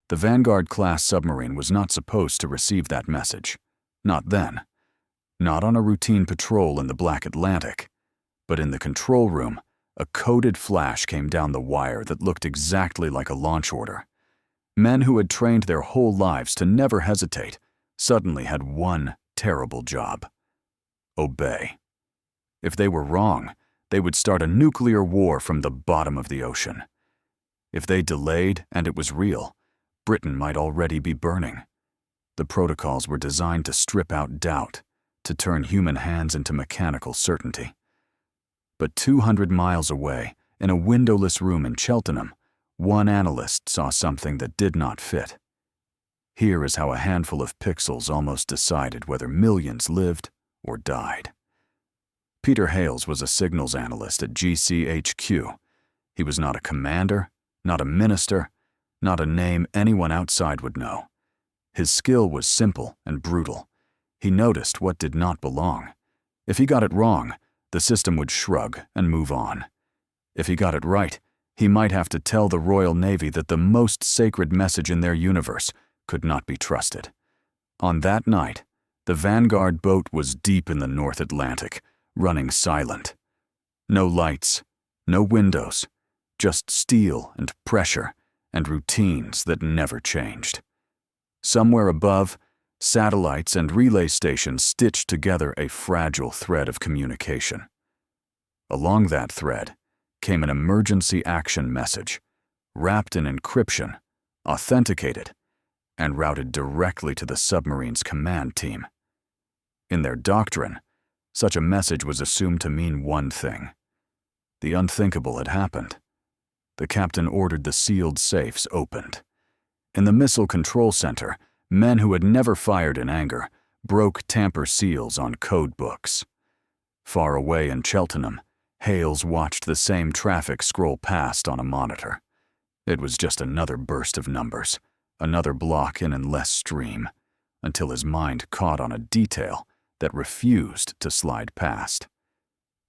The Vanguard-class submarine was not supposed to receive that message. Not then. Not on a routine patrol in the Black Atlantic. But in the control room, a coded flash came down the wire that looked exactly like a launch order. Men who had trained their whole lives to never hesitate suddenly had one terrible job: obey. If they were wrong, they would start a nuclear war from the bottom of the ocean. If they delayed and it was real, Britain might already be burning. The protocols were designed to strip out doubt, to turn human hands into mechanical certainty. But 200 miles away, in a windowless room in Cheltenham, one analyst saw something that did not fit. Here is how a handful of pixels almost decided whether millions lived or died. Peter Hales was a signals analyst at GCHQ. He was not a commander, not a minister, not a name anyone outside would know. His skill was simple and brutal. He noticed what did not belong. If he got it wrong, the system would shrug and move on. If he got it right, he might have to tell the Royal Navy that the most sacred message in their universe could not be trusted. On that night, the Vanguard boat was deep in the North Atlantic, running silent. No lights, no windows, just steel and pressure and routines that never changed. Somewhere above, satellites and relay stations stitched together a fragile thread of communication. Along that thread came an emergency action message, wrapped in encryption, authenticated, and routed directly to the submarine's command team. In their doctrine, such a message was assumed to mean one thing: the unthinkable had happened. The captain ordered the sealed safes opened. In the missile control center, men who had never fired in anger broke tamper seals on code books. Far away in Cheltenham, Hales watched the same traffic scroll past on a monitor. It was just another burst of numbers, another block in and less stream, until his mind caught on a detail that refused to slide past.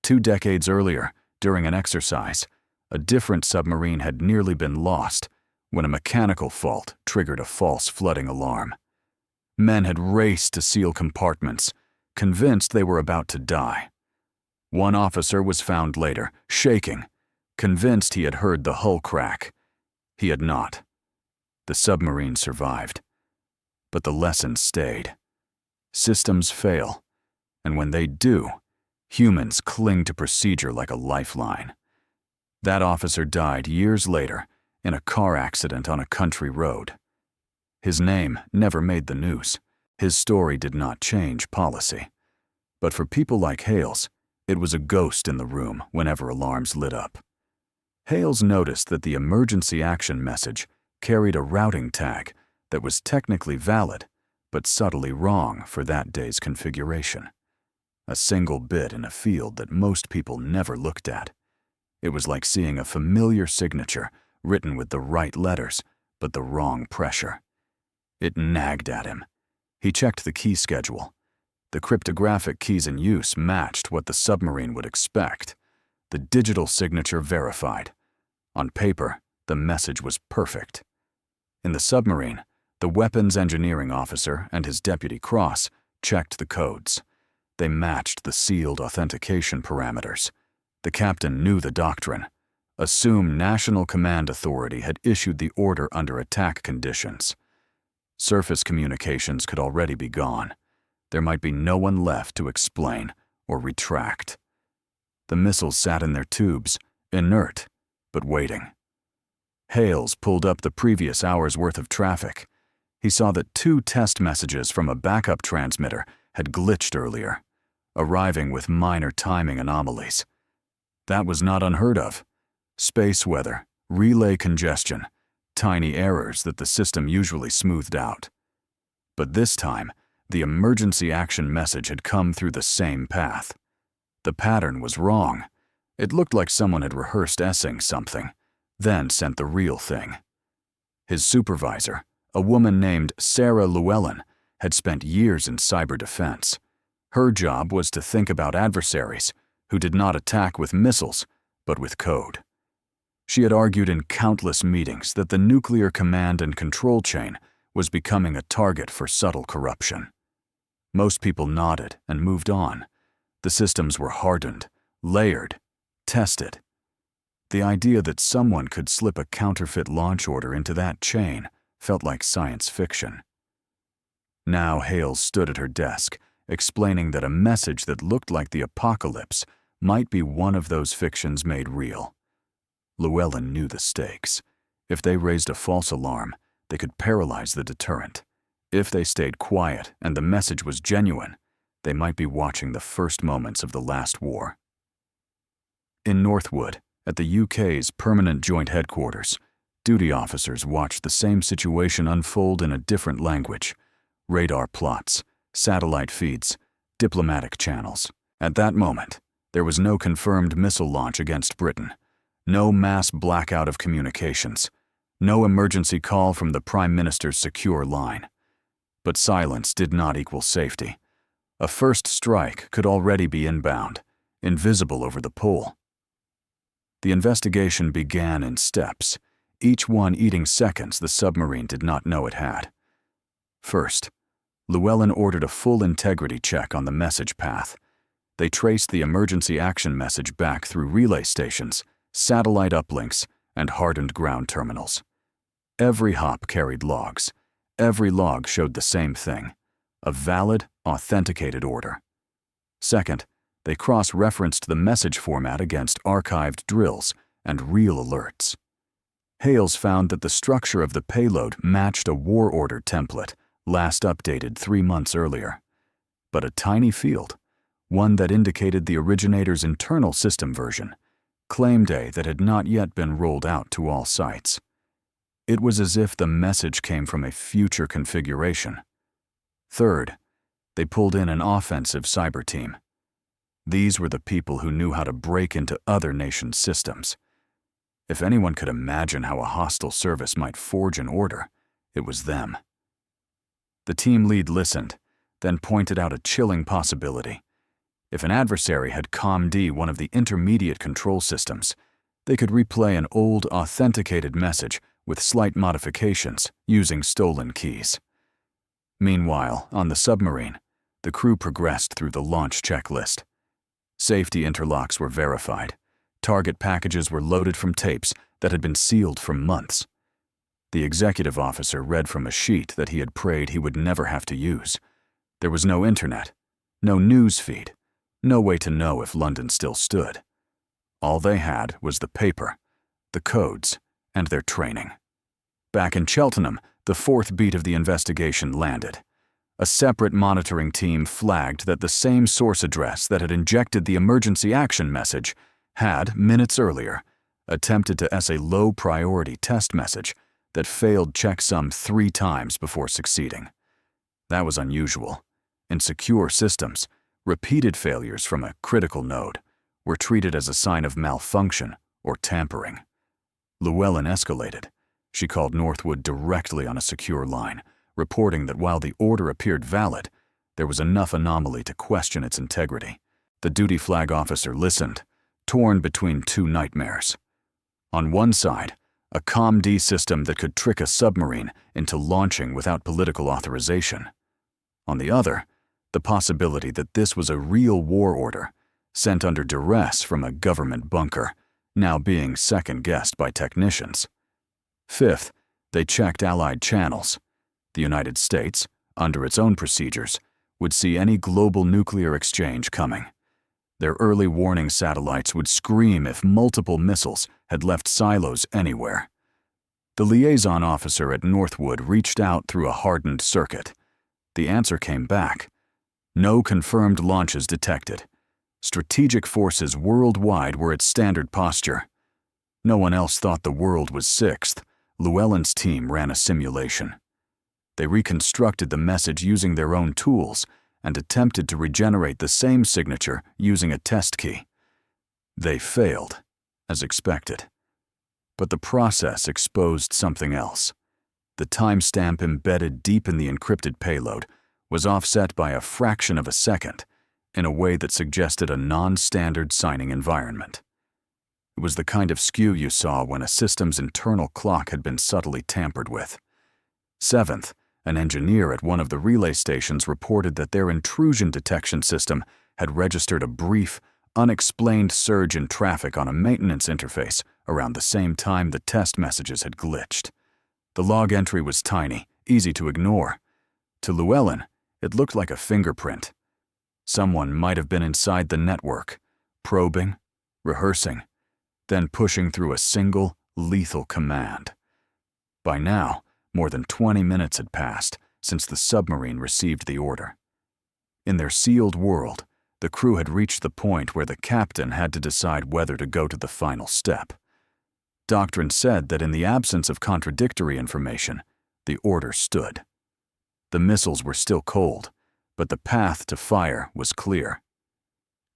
2 decades earlier, during an exercise, a different submarine had nearly been lost when a mechanical fault triggered a false flooding alarm. Men had raced to seal compartments, convinced they were about to die. One officer was found later, shaking, convinced he had heard the hull crack. He had not. The submarine survived. But the lesson stayed. Systems fail, and when they do, humans cling to procedure like a lifeline. That officer died years later in a car accident on a country road. His name never made the news. His story did not change policy. But for people like Hales, it was a ghost in the room whenever alarms lit up. Hales noticed that the emergency action message carried a routing tag that was technically valid, but subtly wrong for that day's configuration. A single bit in a field that most people never looked at. It was like seeing a familiar signature written with the right letters, but the wrong pressure. It nagged at him. He checked the key schedule. The cryptographic keys in use matched what the submarine would expect. The digital signature verified. On paper, the message was perfect. In the submarine, the weapons engineering officer and his deputy Cross checked the codes. They matched the sealed authentication parameters. The captain knew the doctrine. Assume National Command Authority had issued the order under attack conditions. Surface communications could already be gone. There might be no one left to explain or retract. The missiles sat in their tubes, inert, but waiting. Hales pulled up the previous hour's worth of traffic. He saw that 2 test messages from a backup transmitter had glitched earlier, arriving with minor timing anomalies. That was not unheard of. Space weather, relay congestion, tiny errors that the system usually smoothed out. But this time, the emergency action message had come through the same path. The pattern was wrong. It looked like someone had rehearsed essaying something, then sent the real thing. His supervisor, a woman named Sarah Llewellyn, had spent years in cyber defense. Her job was to think about adversaries who did not attack with missiles, but with code. She had argued in countless meetings that the nuclear command and control chain was becoming a target for subtle corruption. Most people nodded and moved on. The systems were hardened, layered, tested. The idea that someone could slip a counterfeit launch order into that chain felt like science fiction. Now Hales stood at her desk, explaining that a message that looked like the apocalypse might be one of those fictions made real. Llewellyn knew the stakes. If they raised a false alarm, they could paralyze the deterrent. If they stayed quiet and the message was genuine, they might be watching the first moments of the last war. In Northwood, at the UK's Permanent Joint Headquarters, duty officers watched the same situation unfold in a different language: radar plots, satellite feeds, diplomatic channels. At that moment, there was no confirmed missile launch against Britain, no mass blackout of communications, no emergency call from the Prime Minister's secure line. But silence did not equal safety. A first strike could already be inbound, invisible over the pool. The investigation began in steps, each one eating seconds the submarine did not know it had. First, Llewellyn ordered a full integrity check on the message path. They traced the emergency action message back through relay stations, satellite uplinks, and hardened ground terminals. Every hop carried logs. Every log showed the same thing: a valid, authenticated order. Second, they cross-referenced the message format against archived drills and real alerts. Hales found that the structure of the payload matched a war order template, last updated 3 months earlier. But a tiny field, one that indicated the originator's internal system version, claimed A that had not yet been rolled out to all sites. It was as if the message came from a future configuration. Third, they pulled in an offensive cyber team. These were the people who knew how to break into other nations' systems. If anyone could imagine how a hostile service might forge an order, it was them. The team lead listened, then pointed out a chilling possibility. If an adversary had COMD one of the intermediate control systems, they could replay an old authenticated message with slight modifications using stolen keys. Meanwhile, on the submarine, the crew progressed through the launch checklist. Safety interlocks were verified. Target packages were loaded from tapes that had been sealed for months. The executive officer read from a sheet that he had prayed he would never have to use. There was no internet, no news feed, no way to know if London still stood. All they had was the paper, the codes, and their training. Back in Cheltenham, the fourth beat of the investigation landed. A separate monitoring team flagged that the same source address that had injected the emergency action message had, minutes earlier, attempted to S a low-priority test message that failed checksum 3 times before succeeding. That was unusual. In secure systems, repeated failures from a critical node were treated as a sign of malfunction or tampering. Llewellyn escalated. She called Northwood directly on a secure line, reporting that while the order appeared valid, there was enough anomaly to question its integrity. The duty flag officer listened, torn between 2 nightmares. On one side, a COMD system that could trick a submarine into launching without political authorization. On the other, the possibility that this was a real war order, sent under duress from a government bunker, now being second-guessed by technicians. Fifth, they checked Allied channels. The United States, under its own procedures, would see any global nuclear exchange coming. Their early warning satellites would scream if multiple missiles had left silos anywhere. The liaison officer at Northwood reached out through a hardened circuit. The answer came back: no confirmed launches detected. Strategic forces worldwide were its standard posture. No one else thought the world was sixth. Llewellyn's team ran a simulation. They reconstructed the message using their own tools and attempted to regenerate the same signature using a test key. They failed, as expected. But the process exposed something else. The timestamp embedded deep in the encrypted payload was offset by a fraction of a second in a way that suggested a non-standard signing environment. It was the kind of skew you saw when a system's internal clock had been subtly tampered with. Seventh, an engineer at one of the relay stations reported that their intrusion detection system had registered a brief, unexplained surge in traffic on a maintenance interface around the same time the test messages had glitched. The log entry was tiny, easy to ignore. To Llewellyn, it looked like a fingerprint. Someone might have been inside the network, probing, rehearsing, then pushing through a single, lethal command. By now, more than 20 minutes had passed since the submarine received the order. In their sealed world, the crew had reached the point where the captain had to decide whether to go to the final step. Doctrine said that in the absence of contradictory information, the order stood. The missiles were still cold, but the path to fire was clear.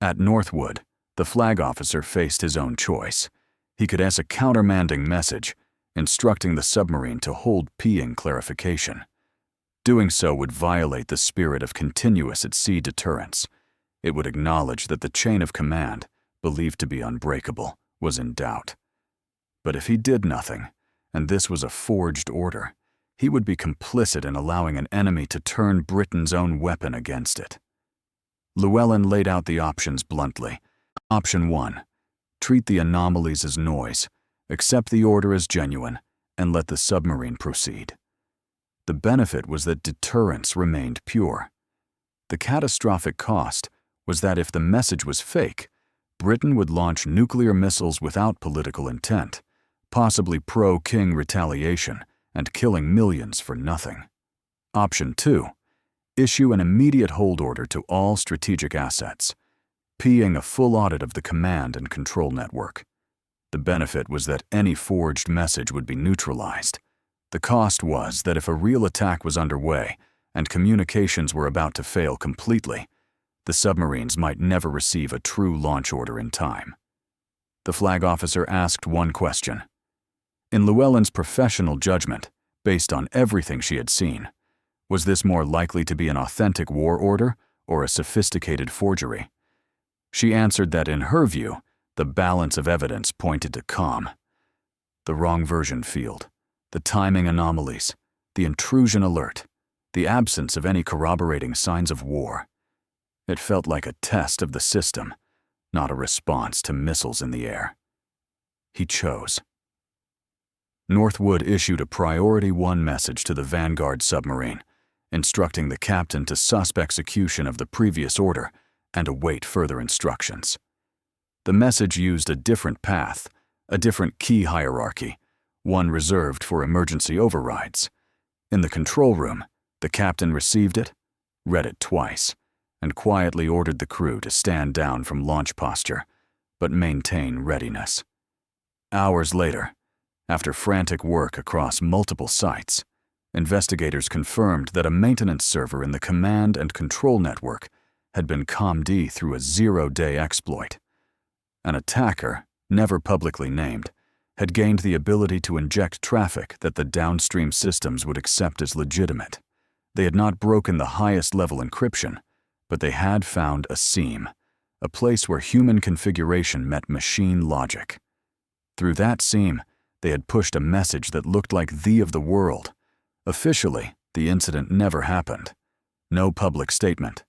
At Northwood, the flag officer faced his own choice. He could ask a countermanding message, instructing the submarine to hold peeing clarification. Doing so would violate the spirit of continuous at sea deterrence. It would acknowledge that the chain of command, believed to be unbreakable, was in doubt. But if he did nothing, and this was a forged order, he would be complicit in allowing an enemy to turn Britain's own weapon against it. Llewellyn laid out the options bluntly. Option 1. Treat the anomalies as noise, accept the order as genuine, and let the submarine proceed. The benefit was that deterrence remained pure. The catastrophic cost was that if the message was fake, Britain would launch nuclear missiles without political intent, possibly pro-King retaliation, and killing millions for nothing. Option 2. Issue an immediate hold order to all strategic assets, peeing a full audit of the command and control network. The benefit was that any forged message would be neutralized. The cost was that if a real attack was underway and communications were about to fail completely, the submarines might never receive a true launch order in time. The flag officer asked one question. In Llewellyn's professional judgment, based on everything she had seen, was this more likely to be an authentic war order or a sophisticated forgery? She answered that in her view, the balance of evidence pointed to calm. The wrong version field, the timing anomalies, the intrusion alert, the absence of any corroborating signs of war. It felt like a test of the system, not a response to missiles in the air. He chose. Northwood issued a Priority 1 message to the Vanguard submarine, instructing the captain to suspend execution of the previous order and await further instructions. The message used a different path, a different key hierarchy, one reserved for emergency overrides. In the control room, the captain received it, read it twice, and quietly ordered the crew to stand down from launch posture, but maintain readiness. Hours later, after frantic work across multiple sites, investigators confirmed that a maintenance server in the command and control network had been COMD through a zero-day exploit. An attacker, never publicly named, had gained the ability to inject traffic that the downstream systems would accept as legitimate. They had not broken the highest level encryption, but they had found a seam, a place where human configuration met machine logic. Through that seam, they had pushed a message that looked like the of the world. Officially, the incident never happened. No public statement.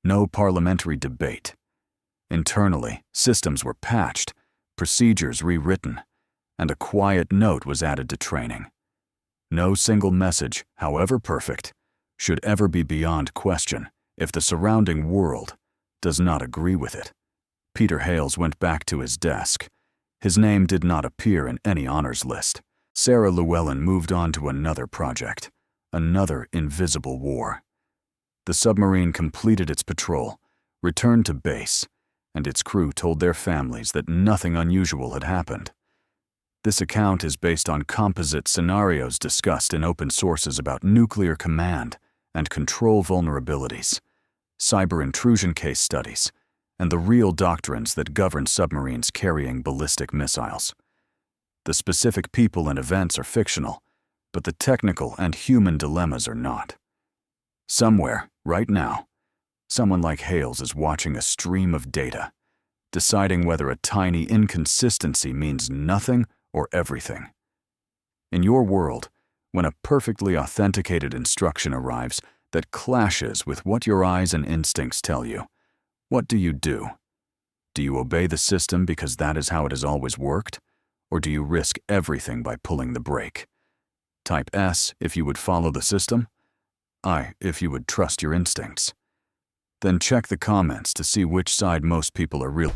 No parliamentary debate. Internally, systems were patched, procedures rewritten, and a quiet note was added to training. No single message, however perfect, should ever be beyond question if the surrounding world does not agree with it. Peter Hales went back to his desk. His name did not appear in any honors list. Sarah Llewellyn moved on to another project, another invisible war. The submarine completed its patrol, returned to base, and its crew told their families that nothing unusual had happened. This account is based on composite scenarios discussed in open sources about nuclear command and control vulnerabilities, cyber intrusion case studies, and the real doctrines that govern submarines carrying ballistic missiles. The specific people and events are fictional, but the technical and human dilemmas are not. Somewhere, right now, someone like Hales is watching a stream of data, deciding whether a tiny inconsistency means nothing or everything. In your world, when a perfectly authenticated instruction arrives that clashes with what your eyes and instincts tell you, what do you do? Do you obey the system because that is how it has always worked? Or do you risk everything by pulling the brake? Type S if you would follow the system, I if you would trust your instincts. Then check the comments to see which side most people are real.